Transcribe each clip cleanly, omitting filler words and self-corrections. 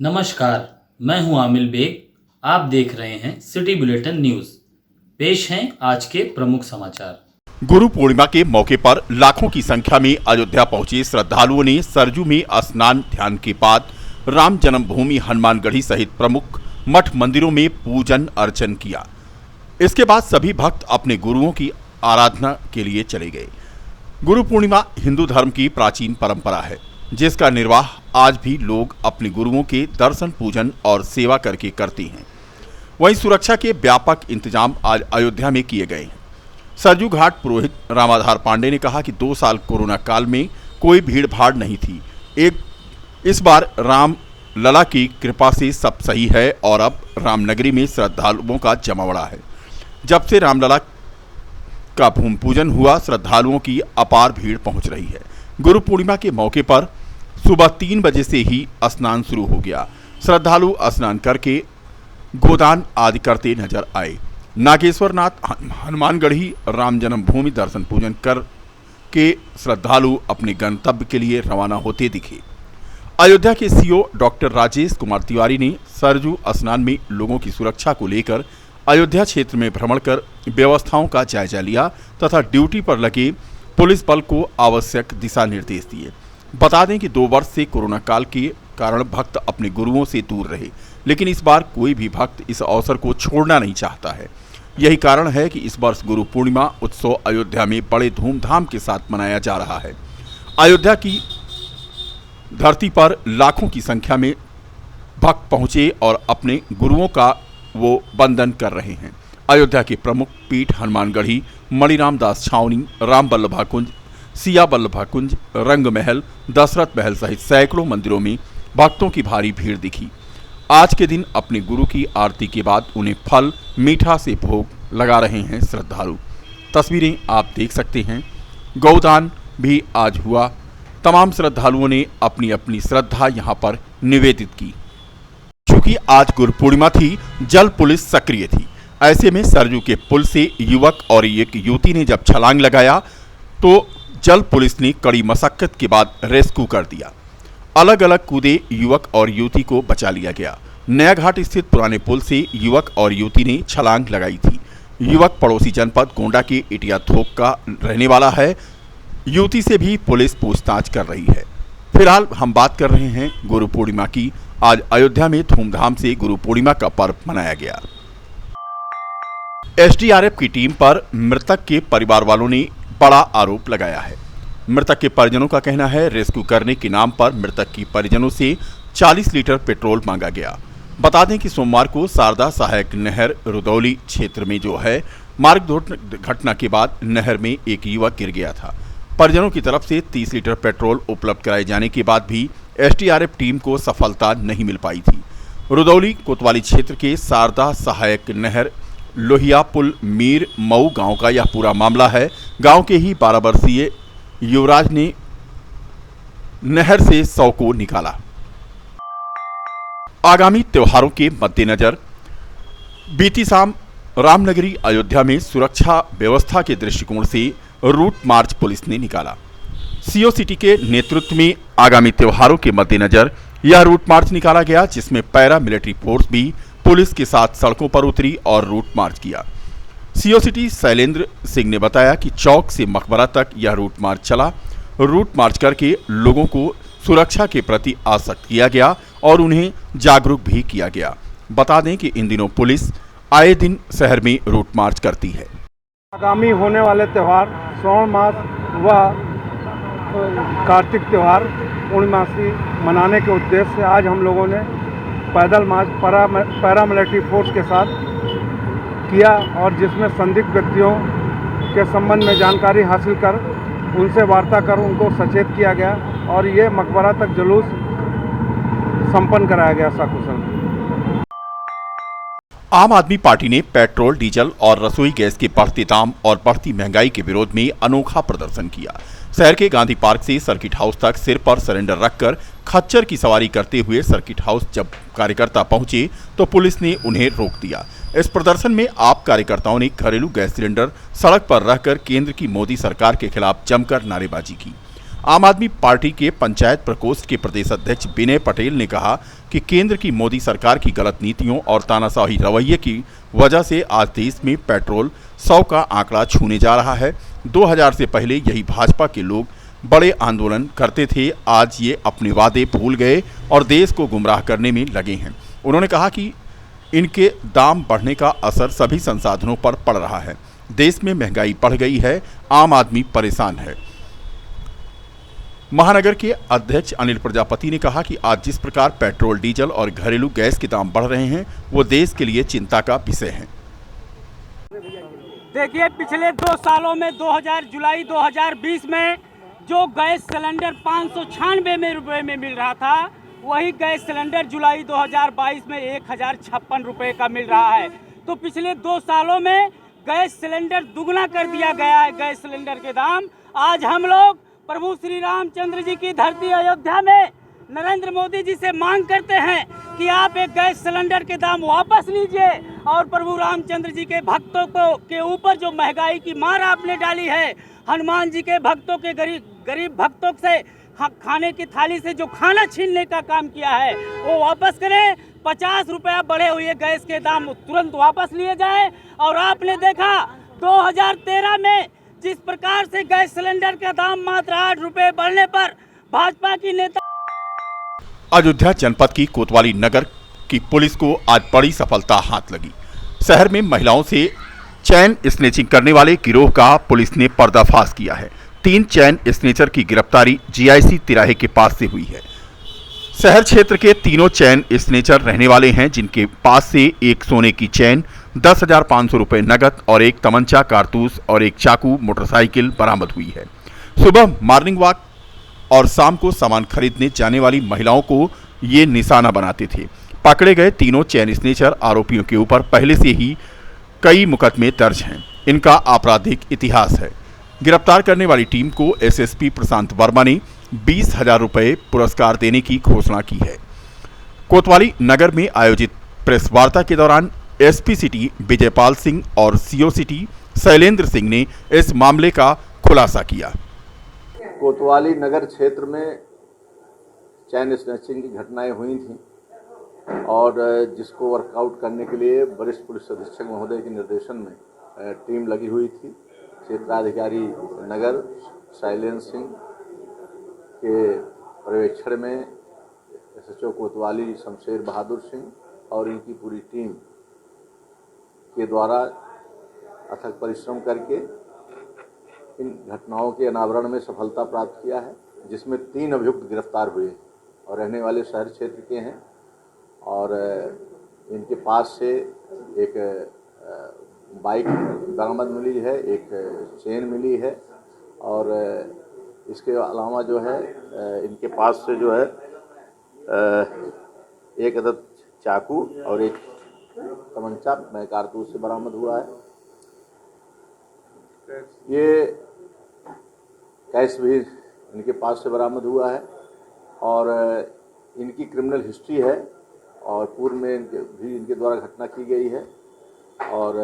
नमस्कार, मैं हूं आमिल बेग। आप देख रहे हैं सिटी बुलेटिन न्यूज। पेश हैं आज के प्रमुख समाचार। गुरु पूर्णिमा के मौके पर लाखों की संख्या में अयोध्या पहुंचे श्रद्धालुओं ने सरजू में स्नान ध्यान के बाद राम जन्मभूमि हनुमानगढ़ी सहित प्रमुख मठ मंदिरों में पूजन अर्चन किया। इसके बाद सभी भक्त अपने गुरुओं की आराधना के लिए चले गए। गुरु पूर्णिमा हिंदू धर्म की प्राचीन परंपरा है, जिसका निर्वाह आज भी लोग अपने गुरुओं के दर्शन पूजन और सेवा करके करते हैं। वहीं सुरक्षा के व्यापक इंतजाम आज अयोध्या में किए गए हैं। सरजू घाट पुरोहित रामाधार पांडे ने कहा कि 2 साल कोरोना काल में कोई भीड़ भाड़ नहीं थी। इस बार राम लला की कृपा से सब सही है और अब रामनगरी में श्रद्धालुओं का जमावड़ा है। जब से रामलला का भूमि पूजन हुआ, श्रद्धालुओं की अपार भीड़ पहुंच रही है। गुरु पूर्णिमा के मौके पर सुबह 3 बजे से ही स्नान शुरू हो गया। श्रद्धालु स्नान करके गोदान आदि करते नजर आए। नागेश्वरनाथ हनुमानगढ़ी राम जन्मभूमि दर्शन पूजन कर के श्रद्धालु अपने गंतव्य के लिए रवाना होते दिखे। अयोध्या के सीओ डॉक्टर राजेश कुमार तिवारी ने सरजू स्नान में लोगों की सुरक्षा को लेकर अयोध्या क्षेत्र में भ्रमण कर व्यवस्थाओं का जायजा लिया तथा ड्यूटी पर लगे पुलिस बल को आवश्यक दिशा निर्देश दिए। बता दें कि 2 वर्ष से कोरोना काल के कारण भक्त अपने गुरुओं से दूर रहे, लेकिन इस बार कोई भी भक्त इस अवसर को छोड़ना नहीं चाहता है। यही कारण है कि इस वर्ष गुरु पूर्णिमा उत्सव अयोध्या में बड़े धूमधाम के साथ मनाया जा रहा है। अयोध्या की धरती पर लाखों की संख्या में भक्त पहुंचे और अपने गुरुओं का वो वंदन कर रहे हैं। अयोध्या के प्रमुख पीठ हनुमानगढ़ी, मणिराम दास छावनी, राम बल्लभा कुंज, सिया बल्लभा कुंज, रंग महल, दशरथ महल सहित सैकड़ों मंदिरों में भक्तों की भारी भीड़ दिखी। आज के दिन अपने गुरु की आरती के बाद उन्हें फल मीठा से भोग लगा रहे हैं श्रद्धालु। तस्वीरें आप देख सकते हैं। गौदान भी आज हुआ। तमाम श्रद्धालुओं ने अपनी अपनी श्रद्धा यहां पर निवेदित की। चूंकि आज गुरु पूर्णिमा थी, जल पुलिस सक्रिय थी। ऐसे में सरजू के पुल से युवक और एक युवती ने जब छलांग लगाया तो जल पुलिस ने कड़ी मशक्कत के बाद रेस्क्यू कर दिया। अलग अलग कूदे युवक और युवती को बचा लिया गया। नया घाट स्थित पुराने पुल से युवक और युवती ने छलांग लगाई थी। युवक पड़ोसी जनपद गोंडा के इटिया थोक का रहने वाला है। युवती से भी पुलिस पूछताछ कर रही है। फिलहाल हम बात कर रहे हैं गुरु पूर्णिमा की। आज अयोध्या में धूमधाम से गुरु पूर्णिमा का पर्व मनाया गया। एसडीआरएफ की टीम पर मृतक के परिवार वालों ने बड़ा आरोप लगाया है। मृतक के परिजनों का कहना है रेस्क्यू करने के नाम पर मृतक की परिजनों से 40 लीटर पेट्रोल मांगा गया। बता दें कि सोमवार को शारदा सहायक नहर रुदौली क्षेत्र में जो है मार्ग दुर्घटना के बाद नहर में एक युवक गिर गया था। परिजनों की तरफ से 30 लीटर पेट्रोल उपलब्ध कराए जाने के बाद भी एसडीआरएफ टीम को सफलता नहीं मिल पाई थी। रुदौली कोतवाली क्षेत्र के शारदा सहायक नहर लोहिया पुल मीर मऊ गांव का यह पूरा मामला है। गांव के ही 12 वर्षीय युवराज ने नहर से शव को निकाला। आगामी त्योहारों के मद्देनजर बीती शाम रामनगरी अयोध्या में सुरक्षा व्यवस्था के दृष्टिकोण से रूट मार्च पुलिस ने निकाला। सीओ सिटी के नेतृत्व में आगामी त्योहारों के मद्देनजर यह रूट मार्च निकाला गया, जिसमें पैरा मिलिट्री फोर्स भी पुलिस के साथ सड़कों पर उतरी और रूट मार्च किया। सीओ सिटी शैलेंद्र सिंह ने बताया कि चौक से मकबरा तक यह रूट मार्च चला। रूट मार्च करके लोगों को सुरक्षा के प्रति आसक्त किया गया और उन्हें जागरूक भी किया गया। बता दें कि इन दिनों पुलिस आए दिन शहर में रूट मार्च करती है। आगामी होने वाले त्यौहार श्रावण मास व कार्तिक त्यौहार पूर्णिमासी मनाने के उद्देश्य से आज हम लोगों ने पैदल मार्च पैरा मिलिट्री फोर्स के साथ किया और जिसमें संदिग्ध व्यक्तियों के संबंध में जानकारी हासिल कर उनसे वार्ता कर उनको सचेत किया गया और ये मकबरा तक जुलूस संपन्न कराया गया सकुशल। आम आदमी पार्टी ने पेट्रोल, डीजल और रसोई गैस के बढ़ते दाम और बढ़ती महंगाई के विरोध में अनोखा प्रदर्शन किया। शहर के गांधी पार्क से सर्किट हाउस तक सिर पर सिलेंडर रखकर खच्चर की सवारी करते हुए सर्किट हाउस जब कार्यकर्ता पहुंचे तो पुलिस ने उन्हें रोक दिया। इस प्रदर्शन में आप कार्यकर्ताओं ने घरेलू गैस सिलेंडर सड़क पर रखकर केंद्र की मोदी सरकार के खिलाफ जमकर नारेबाजी की। आम आदमी पार्टी के पंचायत प्रकोष्ठ के प्रदेश अध्यक्ष विनय पटेल ने कहा कि केंद्र की मोदी सरकार की गलत नीतियों और तानाशाही रवैये की वजह से आज देश में पेट्रोल 100 का आंकड़ा छूने जा रहा है। 2000 से पहले यही भाजपा के लोग बड़े आंदोलन करते थे, आज ये अपने वादे भूल गए और देश को गुमराह करने में लगे हैं। उन्होंने कहा कि इनके दाम बढ़ने का असर सभी संसाधनों पर पड़ रहा है। देश में महंगाई बढ़ गई है, आम आदमी परेशान है। महानगर के अध्यक्ष अनिल प्रजापति ने कहा कि आज जिस प्रकार पेट्रोल, डीजल और घरेलू गैस के दाम बढ़ रहे हैं वो देश के लिए चिंता का विषय है। देखिए, पिछले 2 सालों में जुलाई 2020 में जो गैस सिलेंडर 596 रुपए में मिल रहा था, वही गैस सिलेंडर जुलाई 2022 में 1056 रुपए का मिल रहा है। तो पिछले 2 सालों में गैस सिलेंडर दुगना कर दिया गया है। गैस सिलेंडर के दाम आज हम लोग प्रभु श्री रामचंद्र जी की धरती अयोध्या में नरेंद्र मोदी जी से मांग करते हैं कि आप एक गैस सिलेंडर के दाम वापस लीजिए और प्रभु रामचंद्र जी के भक्तों के ऊपर जो महंगाई की मार आपने डाली है, हनुमान जी के भक्तों के गरीब भक्तों से खाने की थाली से जो खाना छीनने का काम किया है वो वापस करें। 50 रुपया बढ़े हुए गैस के दाम तुरंत वापस लिए जाए। और आपने देखा 2013 में जिस प्रकार से गैस सिलेंडर का दाम मात्र 8 रुपए बढ़ने पर भाजपा की नेता। अयोध्या जनपद की कोतवाली नगर की पुलिस को आज बड़ी सफलता हाथ लगी। शहर में महिलाओं से चैन स्नेचिंग करने वाले गिरोह का पुलिस ने पर्दाफाश किया है। 3 चैन स्नेचर की गिरफ्तारी GIC तिराहे के पास से हुई है। शहर क्षेत्र के तीनों चैन स्नेचर रहने वाले हैं, जिनके पास से एक सोने की चैन, 10,500 रुपए नगद और एक तमंचा, कारतूस और एक चाकू मोटरसाइकिल बरामद हुई है। सुबह मॉर्निंग वॉक और शाम को सामान खरीदने जाने वाली महिलाओं को ये निशाना बनाते थे। पकड़े गए तीनों चैन स्नेचर आरोपियों के ऊपर पहले से ही कई मुकदमे दर्ज हैं। इनका आपराधिक इतिहास है। गिरफ्तार करने वाली टीम को SSP प्रशांत वर्मा ने 20,000 रुपए पुरस्कार देने की घोषणा की है। कोतवाली नगर में आयोजित प्रेस वार्ता के दौरान SP सिटी विजयपाल सिंह और CO सिटी शैलेंद्र सिंह ने इस मामले का खुलासा किया। कोतवाली नगर क्षेत्र में चैन स्नैचिंग की घटनाएं हुई थी और जिसको वर्कआउट करने के लिए वरिष्ठ पुलिस अधीक्षक महोदय के निर्देशन में टीम लगी हुई थी। क्षेत्राधिकारी नगर शैलेंद्र सिंह के पर्यवेक्षण में SHO कोतवाली शमशेर बहादुर सिंह और इनकी पूरी टीम के द्वारा अथक परिश्रम करके इन घटनाओं के अनावरण में सफलता प्राप्त किया है, जिसमें 3 अभियुक्त गिरफ्तार हुए और रहने वाले शहर क्षेत्र के हैं। और इनके पास से एक बाइक बरामद मिली है, एक चेन मिली है और इसके अलावा जो है इनके पास से जो है एक अदद चाकू और एक तमंचा में कारतूस से बरामद हुआ है। ये कैश भी इनके पास से बरामद हुआ है और इनकी क्रिमिनल हिस्ट्री है और पूर्व में इनके द्वारा घटना की गई है। और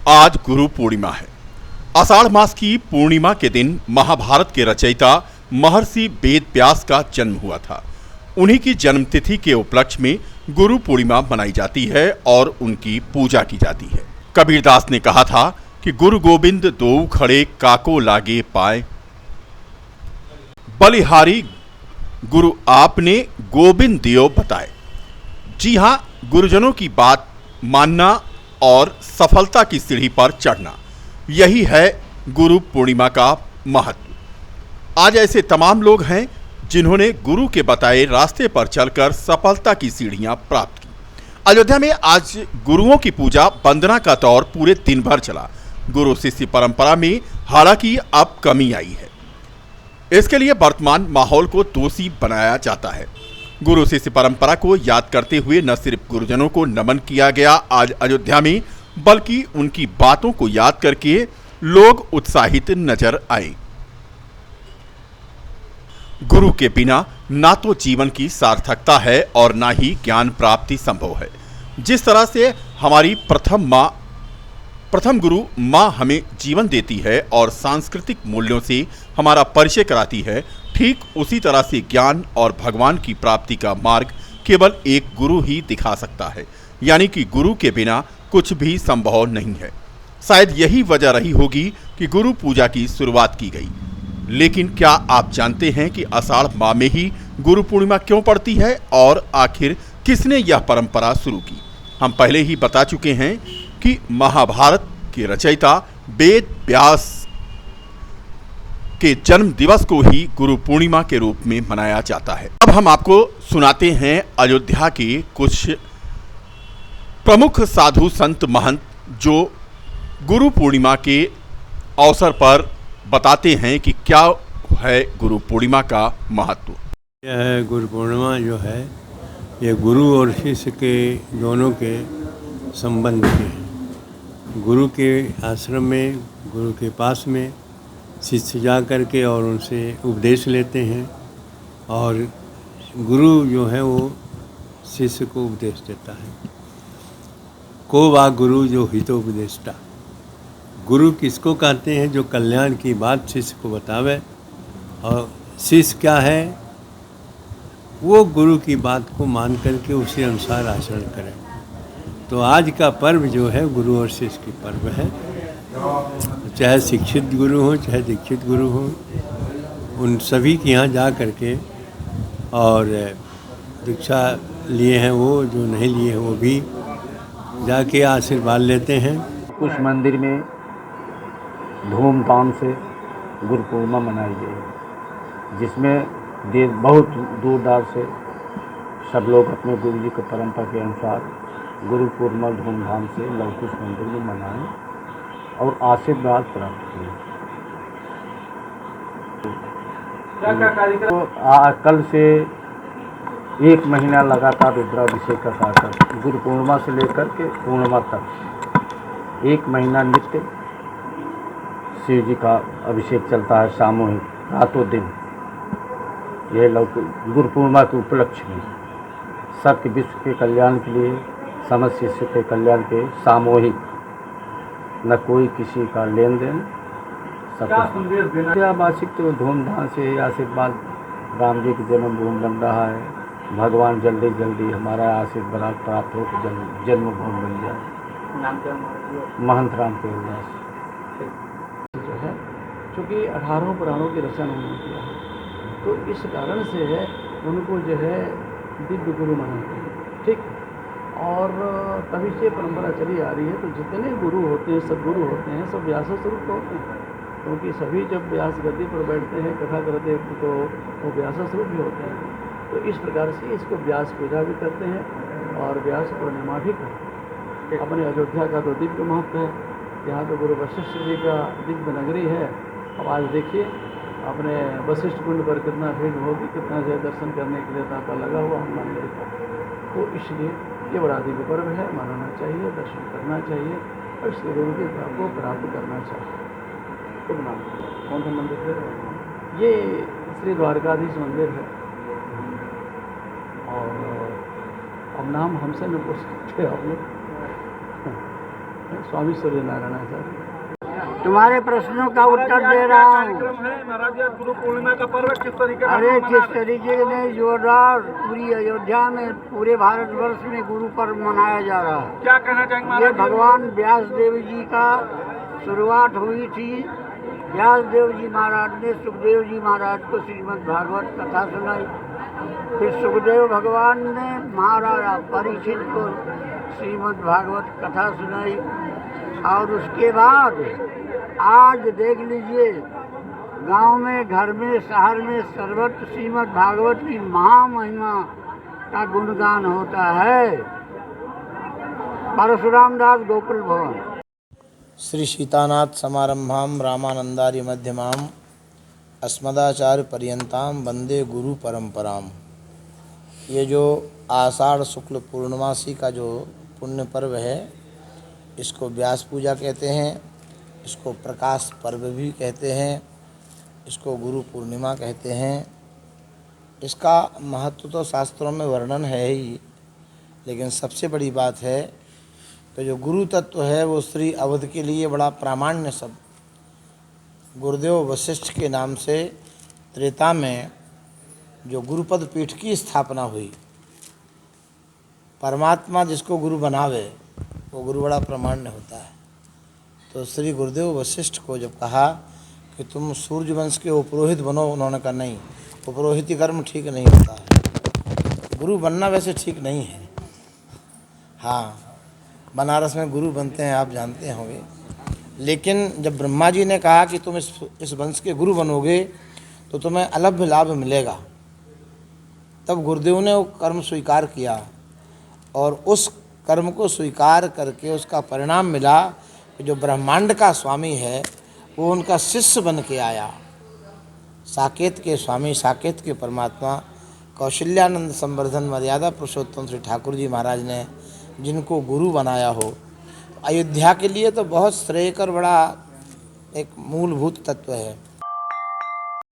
आज गुरु पूर्णिमा है। आषाढ़ मास की पूर्णिमा के दिन महाभारत के रचयिता महर्षि वेद व्यास का जन्म हुआ था। उन्हीं की जन्मतिथि के उपलक्ष्य में गुरु पूर्णिमा मनाई जाती है और उनकी पूजा की जाती है। कबीरदास ने कहा था कि गुरु गोविंद दो खड़े काको लागे पाए, बलिहारी गुरु आपने गोविंद दियो बताए। जी हाँ, गुरुजनों की बात मानना और सफलता की सीढ़ी पर चढ़ना, यही है गुरु पूर्णिमा का महत्व। आज ऐसे तमाम लोग हैं जिन्होंने गुरु के बताए रास्ते पर चलकर सफलता की सीढ़ियां प्राप्त की। अयोध्या में आज गुरुओं की पूजा वंदना का दौर पूरे दिन भर चला। गुरु शिष्य परंपरा में हालांकि अब कमी आई है। इसके लिए वर्तमान माहौल को दोषी बनाया जाता है। गुरु शिष्य परंपरा को याद करते हुए न सिर्फ गुरुजनों को नमन किया गया आज अयोध्या में, बल्कि उनकी बातों को याद करके लोग उत्साहित नजर आए। गुरु के बिना ना तो जीवन की सार्थकता है और ना ही ज्ञान प्राप्ति संभव है। जिस तरह से हमारी प्रथम माँ प्रथम गुरु माँ हमें जीवन देती है और सांस्कृतिक मूल्यों से हमारा परिचय कराती है, ठीक उसी तरह से ज्ञान और भगवान की प्राप्ति का मार्ग केवल एक गुरु ही दिखा सकता है, यानी कि गुरु के बिना कुछ भी संभव नहीं है। शायद यही वजह रही होगी कि गुरु पूजा की शुरुआत की गई। लेकिन क्या आप जानते हैं कि आषाढ़ माह में ही गुरु पूर्णिमा क्यों पड़ती है और आखिर किसने यह परंपरा शुरू की? हम पहले ही बता चुके हैं कि महाभारत के रचयिता वेद व्यास के जन्म दिवस को ही गुरु पूर्णिमा के रूप में मनाया जाता है। अब हम आपको सुनाते हैं अयोध्या के कुछ प्रमुख साधु संत महंत जो गुरु पूर्णिमा के अवसर पर बताते हैं कि क्या है गुरु पूर्णिमा का महत्व। यह गुरु पूर्णिमा जो है ये गुरु और शिष्य के दोनों के संबंध के हैं। गुरु के आश्रम में, गुरु के पास में शिष्य जा कर के और उनसे उपदेश लेते हैं और गुरु जो है वो शिष्य को उपदेश देता है। को वा गुरु जो हितोपदेष्टा। गुरु किसको कहते हैं? जो कल्याण की बात शिष्य को बतावे। और शिष्य क्या है? वो गुरु की बात को मान करके उसी अनुसार आचरण करें। तो आज का पर्व जो है गुरु और शिष्य की पर्व है। चाहे शिक्षित गुरु हो चाहे दीक्षित गुरु हो, उन सभी के यहाँ जा करके और दीक्षा लिए हैं वो, जो नहीं लिए हैं वो भी जाके आशीर्वाद लेते हैं। कुछ मंदिर में धूमधाम से गुरु पूर्णिमा मनाई गई, जिसमें बहुत दूर दराज से सब लोग अपने गुरु जी की परंपरा के अनुसार गुरु पूर्णिमा धूमधाम से लवकुश मंदिर में मनाए और आशीर्वाद प्राप्त किए। तो कल से एक महीना लगातार रुद्राभिषेक का कार्यक्रम गुरु पूर्णिमा से लेकर के पूर्णिमा तक एक महीना नित्य शिव जी का अभिषेक चलता है, सामूहिक रातों दिन। यह गुरु पूर्णिमा के उपलक्ष्य में सबके विश्व के कल्याण के लिए, समस्त शिष्य के कल्याण के सामूहिक, न कोई किसी का लेन देन, सब वार्षिक तो धूमधाम से आशीर्वाद। राम जी की जन्मभूमि बन रहा है, भगवान जल्दी जल्दी हमारा आशीर्वाद प्राप्त हो, जन्मभूमि बन जाए। महंत राम के उल्लास जो है, चूँकि 18 पुराणों की रचना उन्होंने किया है, तो इस कारण से है उनको जो है दिव्य गुरु मानते हैं। ठीक, और तभी से परंपरा चली आ रही है। तो जितने गुरु होते हैं, सदगुरु होते हैं, सब व्यास स्वरूप होते हैं, क्योंकि सभी जब व्यास गद्दी पर बैठते हैं कथा करते हैं तो वो व्यास स्वरूप भी होते हैं। तो इस प्रकार से इसको व्यास पूजा भी करते हैं और व्यास पूर्णिमा भी करते हैं। अपने अयोध्या का तो दिव्य महत्व है, यहाँ तो गुरु वशिष्ठ जी का दिव्य नगरी है। अब आज देखिए अपने वशिष्ठ कुंड पर कितना भीड़ होगी, कितना से दर्शन करने के लिए तांता लगा हुआ हनुमान मंदिर पर। तो इसलिए ये बड़ा दिव्य पर्व है, मनाना चाहिए, दर्शन करना चाहिए और श्री गुरु के भाव को प्राप्त करना चाहिए। तो नाम कौन सा मंदिर है? ये श्री द्वारकाधीश मंदिर है। और अब नाम हमसे न पूछ सकते आप लोग। स्वामी सूर्य नारायण आचार्य। तुम्हारे प्रश्नों का उत्तर दे रहा हूँ। गुरु पूर्णिमा का पर्व किस तरीके का? अरे किस तरीके से जोरदार पूरी अयोध्या में, पूरे भारतवर्ष में गुरु पर्व मनाया जा रहा है। क्या कहना चाहेंगे? ये भगवान व्यास देव जी का शुरुआत हुई थी। व्यास देव जी महाराज ने सुखदेव जी महाराज को श्रीमद् भागवत कथा सुनाई। फिर सुखदेव भगवान ने महाराजा परीक्षित को श्रीमद् भागवत कथा सुनाई। और उसके बाद आज देख लीजिए, गांव में, घर में, शहर में सर्वत्र श्रीमद् भागवत की महामहिमा का गुणगान होता है। परशुराम दास, गोकुल भवन। श्री सीतानाथ समारंभाम रामानंदार्य मध्यमाम अस्मदाचार्य पर्यंताम वंदे गुरु परंपराम। ये जो आषाढ़ शुक्ल पूर्णमासी का जो पुण्य पर्व है, इसको व्यास पूजा कहते हैं, इसको प्रकाश पर्व भी कहते हैं, इसको गुरु पूर्णिमा कहते हैं। इसका महत्व तो शास्त्रों में वर्णन है ही, लेकिन सबसे बड़ी बात है तो जो गुरु तत्व है वो श्री अवध के लिए बड़ा प्रामाण्य शब्द। गुरुदेव वशिष्ठ के नाम से त्रेता में जो गुरुपद पीठ की स्थापना हुई, परमात्मा जिसको गुरु बनावे वो गुरु बड़ा प्रामाण्य होता है। तो श्री गुरुदेव वशिष्ठ को जब कहा कि तुम सूर्य वंश के उपरोहित बनो, उन्होंने कहा नहीं, उपरोहित कर्म ठीक नहीं होता है, गुरु बनना वैसे ठीक नहीं है। हाँ, बनारस में गुरु बनते हैं, आप जानते होंगे, लेकिन जब ब्रह्मा जी ने कहा कि तुम इस वंश के गुरु बनोगे तो तुम्हें अलभ्य लाभ मिलेगा, तब गुरुदेव ने वो कर्म स्वीकार किया और उस कर्म को स्वीकार करके उसका परिणाम मिला कि जो ब्रह्मांड का स्वामी है वो उनका शिष्य बन के आया। साकेत के स्वामी, साकेत के परमात्मा कौशल्यानंद संवर्धन मर्यादा पुरुषोत्तम श्री ठाकुर जी महाराज ने जिनको गुरु बनाया हो, अयोध्या के लिए तो बहुत श्रेयकर बड़ा एक मूलभूत तत्व है।